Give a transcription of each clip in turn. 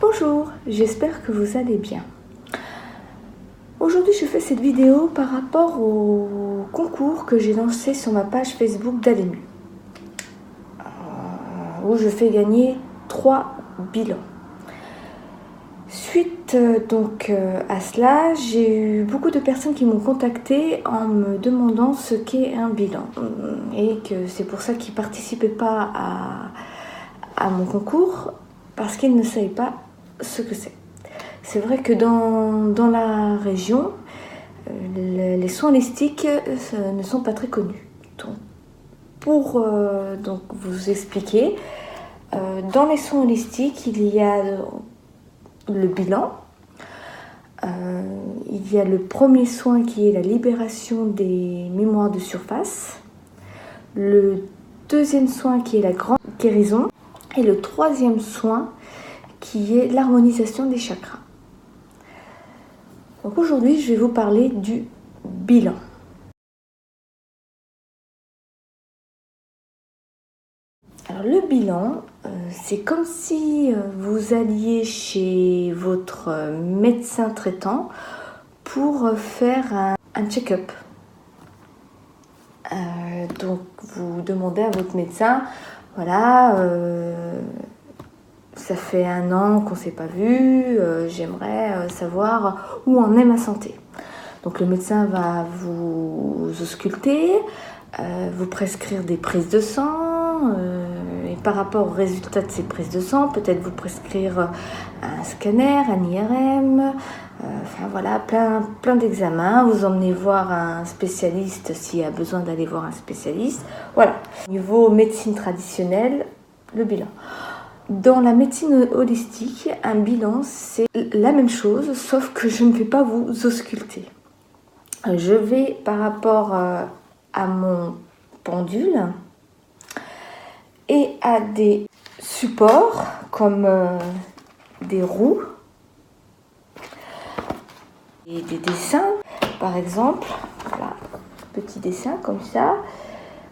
Bonjour, j'espère que vous allez bien. Aujourd'hui, je fais cette vidéo par rapport au concours que j'ai lancé sur ma page Facebook d'Allez Mieux, où je fais gagner 3 bilans. Suite à cela, j'ai eu beaucoup de personnes qui m'ont contacté en me demandant ce qu'est un bilan et que c'est pour ça qu'ils ne participaient pas à mon concours parce qu'ils ne savaient pas ce que c'est. C'est vrai que dans la région, les soins holistiques ne sont pas très connus. Donc, pour vous expliquer, dans les soins holistiques, il y a le bilan, il y a le premier soin qui est la libération des mémoires de surface, le deuxième soin qui est la grande guérison et le troisième soin qui est l'harmonisation des chakras. Donc aujourd'hui, je vais vous parler du bilan. Alors le bilan, c'est comme si vous alliez chez votre médecin traitant pour faire un check-up. Donc vous demandez à votre médecin, voilà, ça fait 1 an qu'on ne s'est pas vu, j'aimerais savoir où en est ma santé. Donc le médecin va vous ausculter, vous prescrire des prises de sang, et par rapport aux résultats de ces prises de sang, peut-être vous prescrire un scanner, un IRM, enfin voilà, plein d'examens, vous emmenez voir un spécialiste s'il y a besoin d'aller voir un spécialiste. Voilà, au niveau médecine traditionnelle, le bilan. Dans la médecine holistique, un bilan, c'est la même chose, sauf que je ne vais pas vous ausculter. Je vais, par rapport à mon pendule et à des supports comme des roues et des dessins, par exemple, voilà, petit dessin comme ça,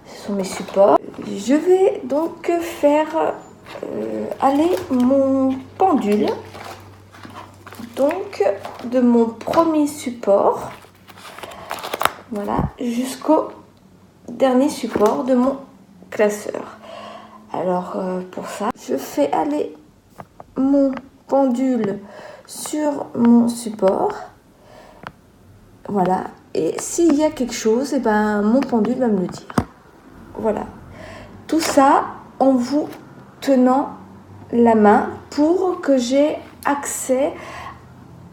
ce sont mes supports. Je vais donc faire aller mon pendule donc de mon premier support, voilà, jusqu'au dernier support de mon classeur. Alors pour ça, je fais aller mon pendule sur mon support, voilà, et s'il y a quelque chose, et ben mon pendule va me le dire. Voilà, tout ça en vous tenant la main pour que j'ai accès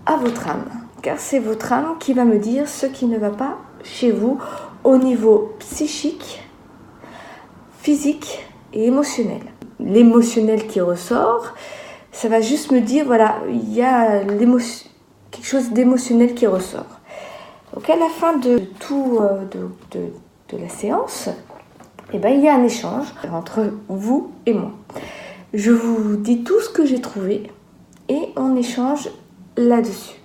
à votre âme, car c'est votre âme qui va me dire ce qui ne va pas chez vous au niveau psychique, physique et émotionnel. L'émotionnel qui ressort, ça va juste me dire, voilà, il y a quelque chose d'émotionnel qui ressort. Donc à la fin de la séance, eh ben, il y a un échange entre vous et moi. Je vous dis tout ce que j'ai trouvé et on échange là-dessus.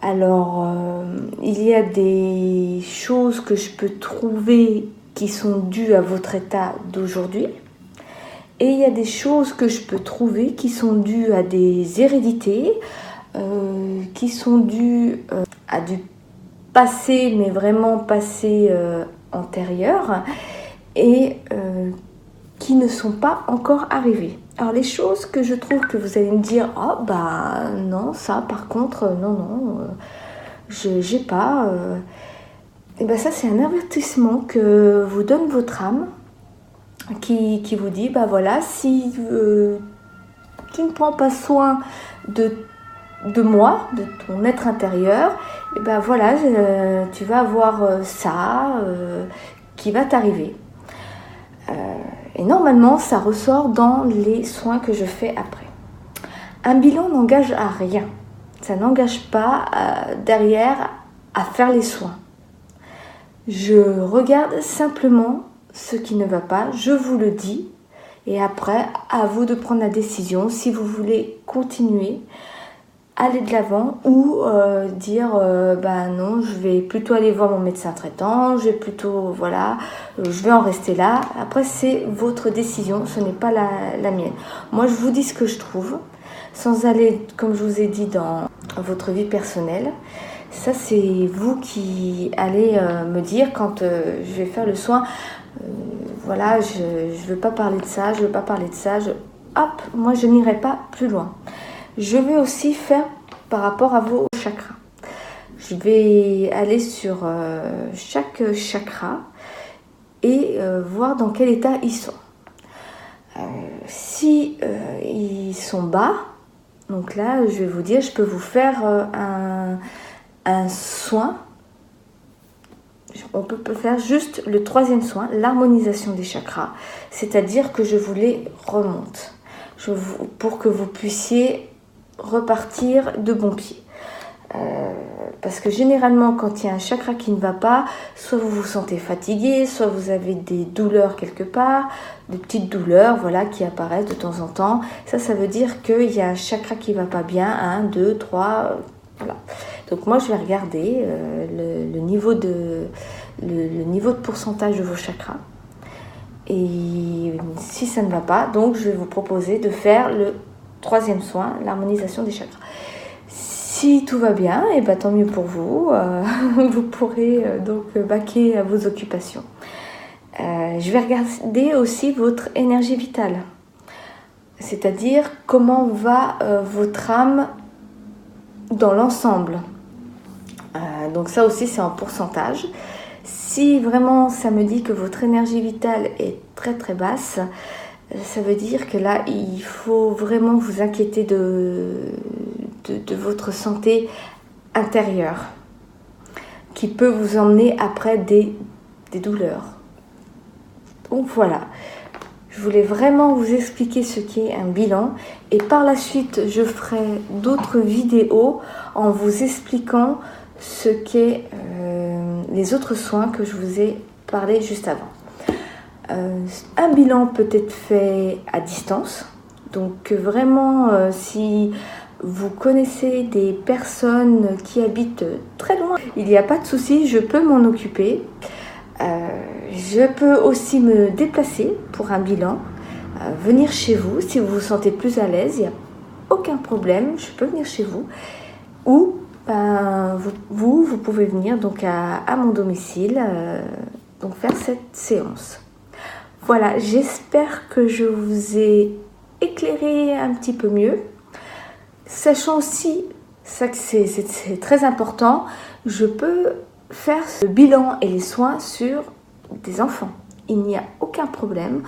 Alors, il y a des choses que je peux trouver qui sont dues à votre état d'aujourd'hui et il y a des choses que je peux trouver qui sont dues à des hérédités, qui sont dues à du passé, mais vraiment passé antérieur, et qui ne sont pas encore arrivées. Alors les choses que je trouve que vous allez me dire, oh bah non, ça par contre, non, j'ai pas. Et ben ça c'est un avertissement que vous donne votre âme, qui vous dit, bah voilà, si tu ne prends pas soin de moi, de ton être intérieur, et ben voilà, tu vas avoir ça qui va t'arriver. Et normalement, ça ressort dans les soins que je fais après. Un bilan n'engage à rien. Ça n'engage pas derrière à faire les soins. Je regarde simplement ce qui ne va pas, je vous le dis, et après, à vous de prendre la décision si vous voulez continuer, aller de l'avant ou dire bah non, je vais plutôt aller voir mon médecin traitant, je vais en rester là. Après c'est votre décision, ce n'est pas la mienne. Moi je vous dis ce que je trouve, sans aller, comme je vous ai dit, dans votre vie personnelle. Ça, c'est vous qui allez me dire quand je vais faire le soin. Voilà, je ne veux pas parler de ça, je ne veux pas parler de ça. Hop, moi, je n'irai pas plus loin. Je vais aussi faire par rapport à vos chakras. Je vais aller sur chaque chakra et voir dans quel état ils sont. Si ils sont bas, donc là, je vais vous dire, je peux vous faire un soin. On peut faire juste le 3e soin, l'harmonisation des chakras, c'est-à-dire que je vous les remonte pour que vous puissiez repartir de bon pied. Parce que généralement, quand il y a un chakra qui ne va pas, soit vous vous sentez fatigué, soit vous avez des douleurs quelque part, des petites douleurs voilà, qui apparaissent de temps en temps. Ça veut dire qu'il y a un chakra qui ne va pas bien, 1, 2, 3, voilà. Donc moi, je vais regarder le niveau de pourcentage de vos chakras. Et si ça ne va pas, donc je vais vous proposer de faire le 3e soin, l'harmonisation des chakras. Si tout va bien, et tant mieux pour vous, vous pourrez donc vaquer à vos occupations. Je vais regarder aussi votre énergie vitale, c'est-à-dire comment va votre âme dans l'ensemble. Donc ça aussi c'est en pourcentage. Si vraiment ça me dit que votre énergie vitale est très très basse, ça veut dire que là il faut vraiment vous inquiéter de votre santé intérieure qui peut vous emmener après des douleurs. Donc voilà, je voulais vraiment vous expliquer ce qu'est un bilan et par la suite je ferai d'autres vidéos en vous expliquant ce qu'est les autres soins que je vous ai parlé juste avant. Un bilan peut être fait à distance, donc vraiment si vous connaissez des personnes qui habitent très loin, il n'y a pas de souci, je peux m'en occuper. Je peux aussi me déplacer pour un bilan, venir chez vous si vous vous sentez plus à l'aise, il n'y a aucun problème, je peux venir chez vous. Ou vous pouvez venir donc à mon domicile donc faire cette séance. Voilà, j'espère que je vous ai éclairé un petit peu mieux. Sachant aussi, ça que c'est très important, je peux faire ce bilan et les soins sur des enfants. Il n'y a aucun problème.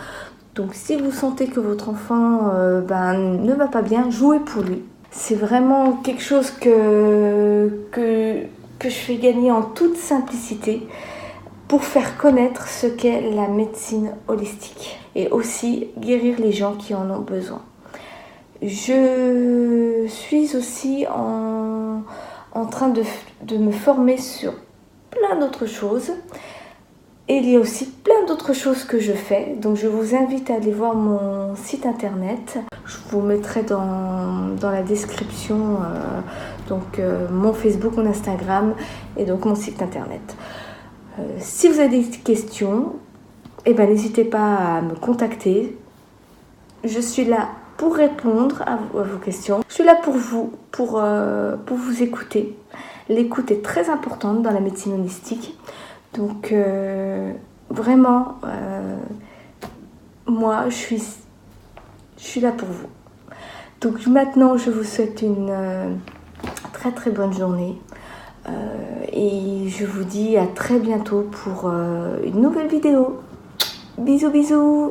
Donc si vous sentez que votre enfant ne va pas bien, jouez pour lui. C'est vraiment quelque chose que je fais gagner en toute simplicité pour faire connaître ce qu'est la médecine holistique et aussi guérir les gens qui en ont besoin. Je suis aussi en train de me former sur plein d'autres choses. Et il y a aussi plein d'autres choses que je fais. Donc je vous invite à aller voir mon site internet. Je vous mettrai dans la description mon Facebook, mon Instagram et donc mon site internet. Si vous avez des questions, n'hésitez pas à me contacter. Je suis là pour répondre à vos questions. Je suis là pour vous, pour vous écouter. L'écoute est très importante dans la médecine holistique. Donc vraiment, moi, je suis là pour vous. Donc maintenant, je vous souhaite une très très bonne journée. Et je vous dis à très bientôt pour une nouvelle vidéo. Bisous bisous.